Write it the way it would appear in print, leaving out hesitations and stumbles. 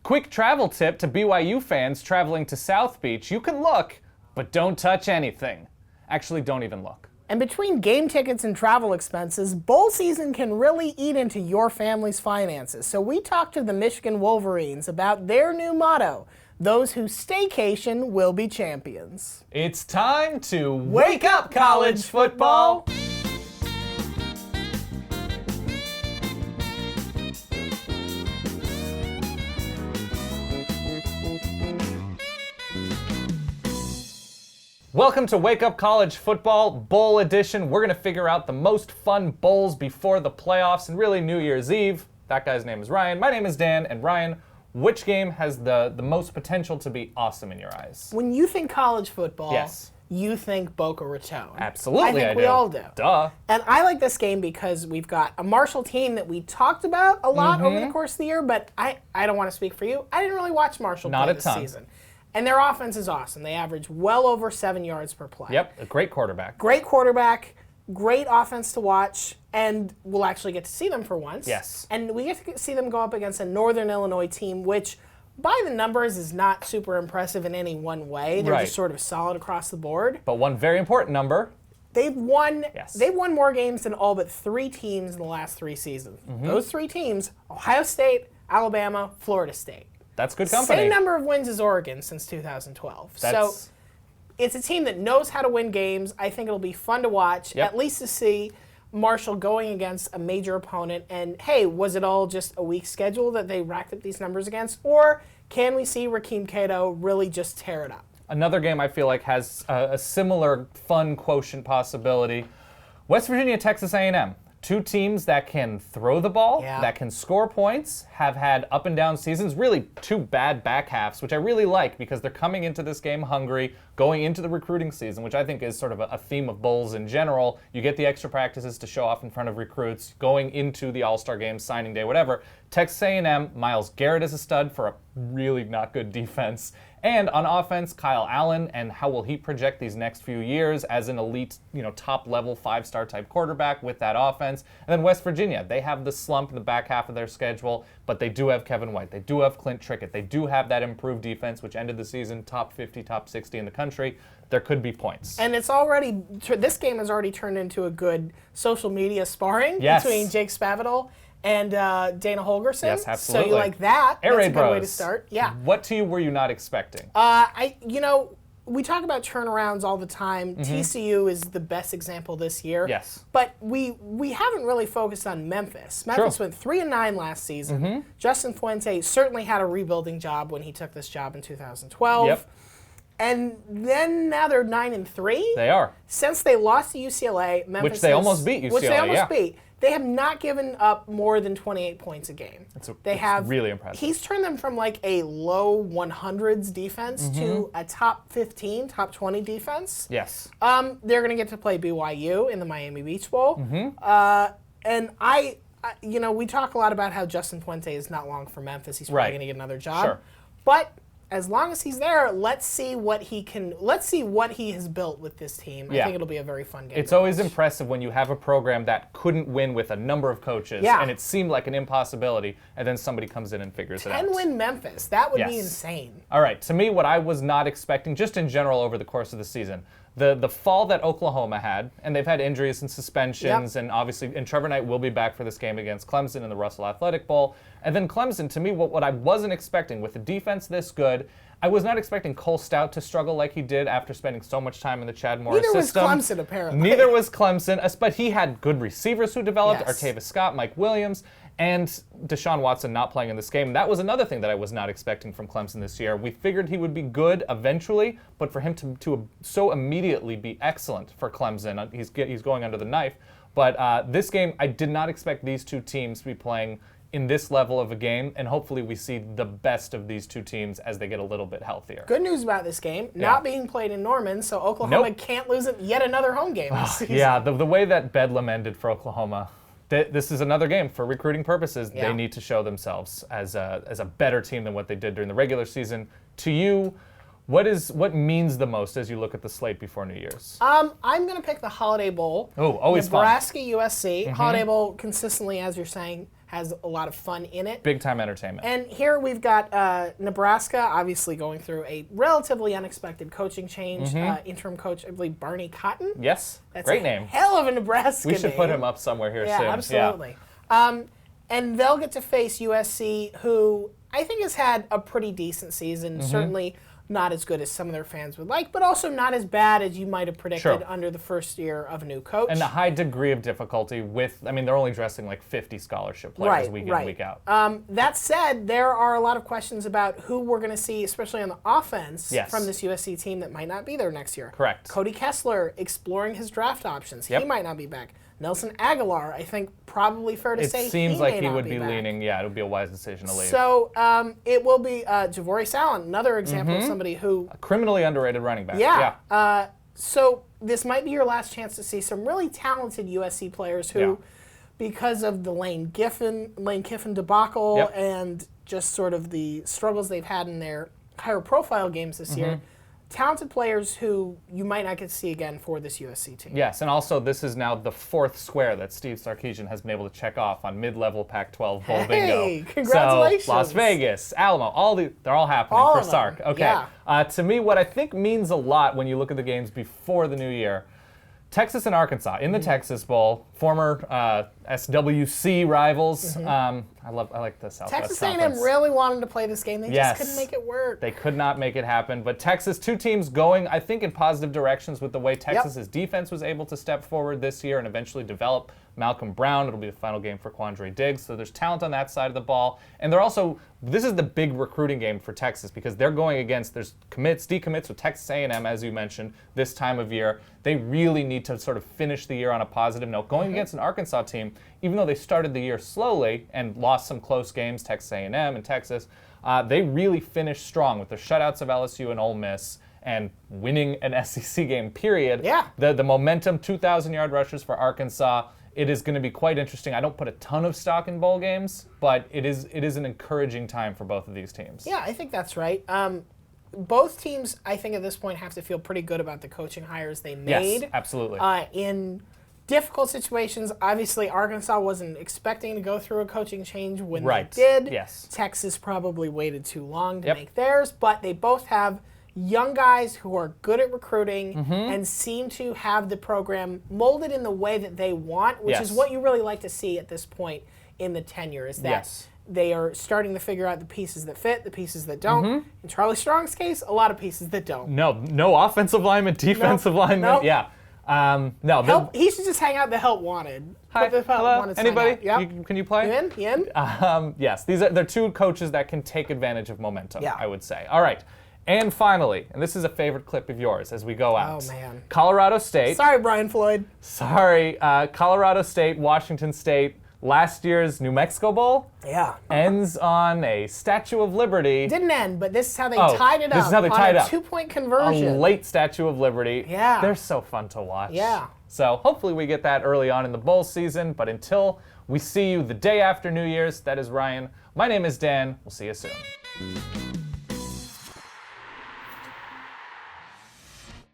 Quick travel tip to BYU fans traveling to South Beach. You can look, but don't touch anything. Actually, don't even look. And between game tickets and travel expenses, bowl season can really eat into your family's finances. So we talked to the Michigan Wolverines about their new motto, those who staycation will be champions. It's time to wake up, college football! Welcome to Wake Up College Football Bowl Edition. We're going to figure out the most fun bowls before the playoffs and really New Year's Eve. That guy's name is Ryan. My name is Dan. And Ryan, which game has the most potential to be awesome in your eyes? When you think college football, yes, you think Boca Raton. Absolutely, I think we all do. Duh. And I like this game because we've got a Marshall team that we talked about a lot over the course of the year, but I don't want to speak for you. I didn't really watch Marshall play this season. And their offense is awesome. They average well over 7 yards per play. Yep, a great quarterback. Great quarterback, great offense to watch, and we'll actually get to see them for once. Yes. And we get to see them go up against a Northern Illinois team, which by the numbers is not super impressive in any one way. They're just sort of solid across the board. But one very important number. They've won more games than all but 3 teams in the last 3 seasons. Those 3 teams, Ohio State, Alabama, Florida State. That's good company. Same number of wins as Oregon since 2012. So it's a team that knows how to win games. I think it'll be fun to watch, at least to see Marshall going against a major opponent. And, hey, was it all just a weak schedule that they racked up these numbers against? Or can we see Rakeem Cato really just tear it up? Another game I feel like has a similar fun quotient possibility. West Virginia, Texas A&M. 2 teams that can throw the ball, that can score points, have had up and down seasons, really 2 bad back halves, which I really like because they're coming into this game hungry, going into the recruiting season, which I think is sort of a theme of bowls in general. You get the extra practices to show off in front of recruits, going into the All-Star game, signing day, whatever. Texas A&M, Myles Garrett is a stud for a really not good defense. And on offense, Kyle Allen, and how will he project these next few years as an elite, top-level 5-star type quarterback with that offense. And then West Virginia, they have the slump in the back half of their schedule, but they do have Kevin White. They do have Clint Trickett. They do have that improved defense, which ended the season top 50, top 60 in the country. There could be points. And this game has already turned into a good social media sparring between Jake Spavital and Dana Holgerson. Yes, absolutely. So you like that. Air That's a Raid good Bros. way to start. Yeah. What to you were you not expecting? We talk about turnarounds all the time. TCU is the best example this year. Yes. But we haven't really focused on Memphis. Memphis went 3-9 last season. Justin Fuente certainly had a rebuilding job when he took this job in 2012. Yep. And then now they're 9-3. They are. Since they lost to UCLA, Memphis Which they almost beat UCLA. Which they almost beat. They have not given up more than 28 points a game. It's really impressive. He's turned them from like a low 100s defense to a top 15, top 20 defense. Yes. They're going to get to play BYU in the Miami Beach Bowl. And we talk a lot about how Justin Fuente is not long for Memphis. He's probably going to get another job. Sure. But as long as he's there, let's see what he has built with this team. I think it'll be a very fun game. It's always impressive when you have a program that couldn't win with a number of coaches, and it seemed like an impossibility, and then somebody comes in and figures it out. 10-win Memphis. That would be insane. All right. To me, what I was not expecting, just in general over the course of the season, the fall that Oklahoma had, and they've had injuries and suspensions, and obviously, and Trevor Knight will be back for this game against Clemson in the Russell Athletic Bowl. And then Clemson, to me, what I wasn't expecting with a defense this good, I was not expecting Cole Stout to struggle like he did after spending so much time in the Chad Morris system. Neither was Clemson, apparently. Neither was Clemson, but he had good receivers who developed, Artavis Scott, Mike Williams, and Deshaun Watson not playing in this game. That was another thing that I was not expecting from Clemson this year. We figured he would be good eventually, but for him to so immediately be excellent for Clemson, he's going under the knife. But this game, I did not expect these 2 teams to be playing in this level of a game, and hopefully we see the best of these 2 teams as they get a little bit healthier. Good news about this game, not being played in Norman, so Oklahoma can't lose yet another home game this season. Yeah, the way that Bedlam ended for Oklahoma, this is another game for recruiting purposes. They need to show themselves as a better team than what they did during the regular season. To you, what means the most as you look at the slate before New Year's? I'm going to pick the Holiday Bowl. Oh, always Nebraska, USC. Holiday Bowl consistently, as you're saying, has a lot of fun in it. Big time entertainment. And here we've got Nebraska, obviously going through a relatively unexpected coaching change. Interim coach, I believe, Barney Cotton. Yes, That's great a name. Hell of a Nebraska We should name. put him up somewhere here soon. Absolutely. And they'll get to face USC, who I think has had a pretty decent season, certainly not as good as some of their fans would like, but also not as bad as you might have predicted under the first year of a new coach. And a high degree of difficulty with, I mean, they're only dressing like 50 scholarship players week in, week out. That said, there are a lot of questions about who we're going to see, especially on the offense, from this USC team that might not be there next year. Correct. Cody Kessler exploring his draft options. He might not be back. Nelson Aguilar, I think, probably fair to say. It seems like he would be leaning, it would be a wise decision to leave. So it will be Javorius Allen, another example of somebody who... A criminally underrated running back. So this might be your last chance to see some really talented USC players who, because of the Lane Kiffin debacle and just sort of the struggles they've had in their higher profile games this year, talented players who you might not get to see again for this USC team. Yes, and also this is now the fourth square that Steve Sarkisian has been able to check off on mid-level Pac-12 bowl bingo. Congratulations. So Las Vegas, Alamo, they're all happening for Sark. Okay. To me, what I think means a lot when you look at the games before the new year, Texas and Arkansas in the Texas Bowl, former SWC rivals. I like the Southwest Texas A&M really wanted to play this game. They just couldn't make it work. They could not make it happen. But Texas, two teams going, I think, in positive directions with the way Texas's defense was able to step forward this year and eventually develop Malcolm Brown. It'll be the final game for Quandre Diggs. So there's talent on that side of the ball. And they're also, this is the big recruiting game for Texas because they're going against, there's decommits with Texas A&M, as you mentioned, this time of year. They really need to sort of finish the year on a positive note. Going against an Arkansas team, even though they started the year slowly and lost some close games, Texas A&M and Texas, they really finished strong with the shutouts of LSU and Ole Miss and winning an SEC game, period. Yeah. The momentum, 2,000-yard rushes for Arkansas. It is going to be quite interesting. I don't put a ton of stock in bowl games, but it is an encouraging time for both of these teams. Yeah, I think that's right. Both teams, I think, at this point have to feel pretty good about the coaching hires they made. Yes, absolutely. In difficult situations, obviously, Arkansas wasn't expecting to go through a coaching change when they did. Yes. Texas probably waited too long to make theirs, but they both have young guys who are good at recruiting and seem to have the program molded in the way that they want, which is what you really like to see at this point in the tenure, is that they are starting to figure out the pieces that fit, the pieces that don't. In Charlie Strong's case, a lot of pieces that don't. No offensive lineman, defensive lineman. Yeah. He should just hang out the help wanted. Hi, hello, anybody? Can you play? You in? Yes, they're two coaches that can take advantage of momentum, I would say. All right. And finally, and this is a favorite clip of yours as we go out. Oh, man. Colorado State. Sorry, Brian Floyd. Sorry. Colorado State, Washington State, last year's New Mexico Bowl ends on a Statue of Liberty. Didn't end, but this is how they tied it up. This is how they tied it up. 2-point conversion. A late Statue of Liberty. Yeah. They're so fun to watch. Yeah. So hopefully we get that early on in the bowl season, but until we see you the day after New Year's, that is Ryan. My name is Dan. We'll see you soon.